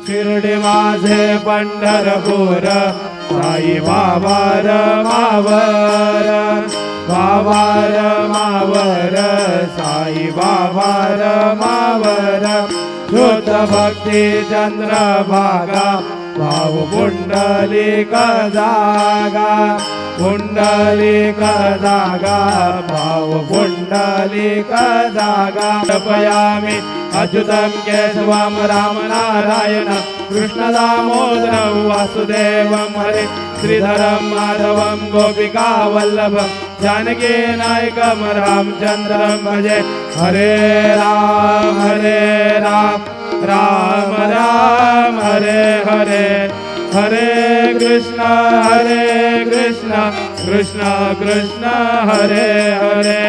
शिर्डी माझे पंढरपूर साई बाबा रमावर बाबा रमावर साई बाबा रमावर शुद्ध भक्ती चंद्रभागा भाऊ पुंडलिक जागा पुंडलिक जागा भाऊ पुंडलिक जागा जपयामि अच्युतं केशवं राम नारायण कृष्ण दामोदरं वासुदेवं हरे श्रीधरं माधवं गोपिका वल्लभं जानकी नायकं रामचन्द्रं भजे हरे राम राम राम हरे हरे हरे कृष्ण कृष्ण कृष्ण हरे हरे